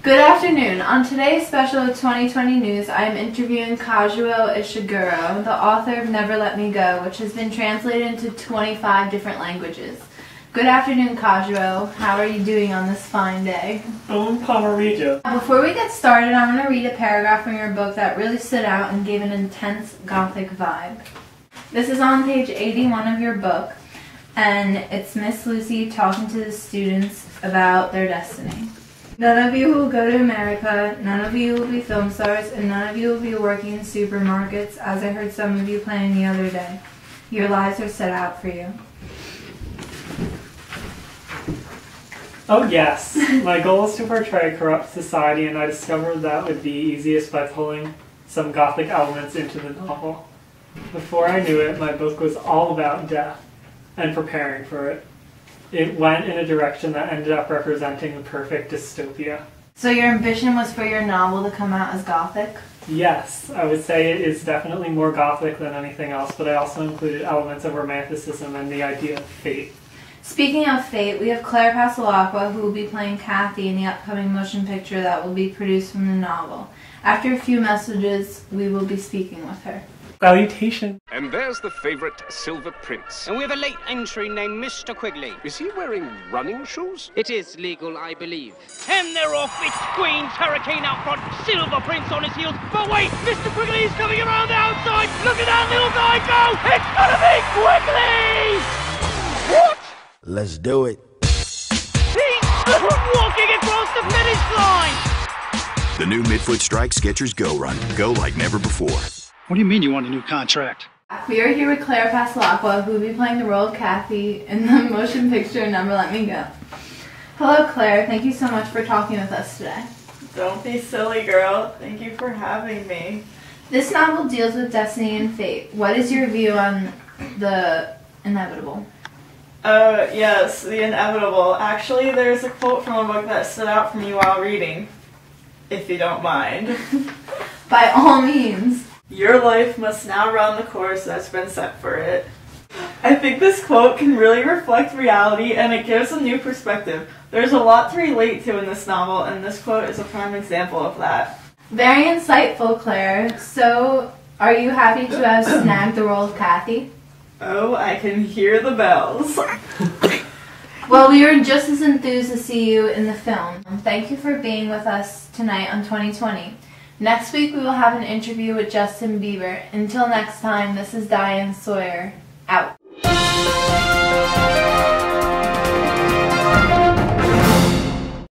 Good afternoon. On today's special of 2020 News, I am interviewing Kazuo Ishiguro, the author of Never Let Me Go, which has been translated into 25 different languages. Good afternoon, Kazuo. How are you doing on this fine day? Before we get started, I'm going to read a paragraph from your book that really stood out and gave an intense Gothic vibe. This is on page 81 of your book, and it's Miss Lucy talking to the students about their destiny. None of you will go to America, none of you will be film stars, and none of you will be working in supermarkets, as I heard some of you planning the other day. Your lives are set out for you. Oh yes, my goal is to portray a corrupt society, and I discovered that would be easiest by pulling some Gothic elements into the novel. Before I knew it, my book was all about death and preparing for it. It went in a direction that ended up representing a perfect dystopia. So your ambition was for your novel to come out as Gothic? Yes, I would say it is definitely more Gothic than anything else, but I also included elements of romanticism and the idea of fate. Speaking of fate, we have Claire Passalacqua, who will be playing Kathy in the upcoming motion picture that will be produced from the novel. After a few messages, we will be speaking with her. Salutation. And there's the favourite Silver Prince. And we have a late entry named Mr. Quigley. Is he wearing running shoes? It is legal, I believe. And they're off. It's Queen's Hurricane out front. Silver Prince on his heels. But wait, Mr. Quigley's coming around the outside. Look at that little guy go. It's gonna be Quigley! What? Let's do it. He's walking across the finish line. The new Midfoot Strike Skechers Go Run. Go like never before. What do you mean you want a new contract? We are here with Claire Passalacqua, who will be playing the role of Kathy in the motion picture Never Let Me Go. Hello, Claire. Thank you so much for talking with us today. Don't be silly, girl. Thank you for having me. This novel deals with destiny and fate. What is your view on the inevitable? Yes, the inevitable. Actually, there's a quote from a book that stood out for me while reading, if you don't mind. By all means. Your life must now run the course that's been set for it. I think this quote can really reflect reality, and it gives a new perspective. There's a lot to relate to in this novel, and this quote is a prime example of that. Very insightful, Claire. So, are you happy to have snagged the role of Kathy? Oh, I can hear the bells. Well, we were just as enthused to see you in the film. Thank you for being with us tonight on 2020. Next week we will have an interview with Justin Bieber. Until next time, this is Diane Sawyer, out.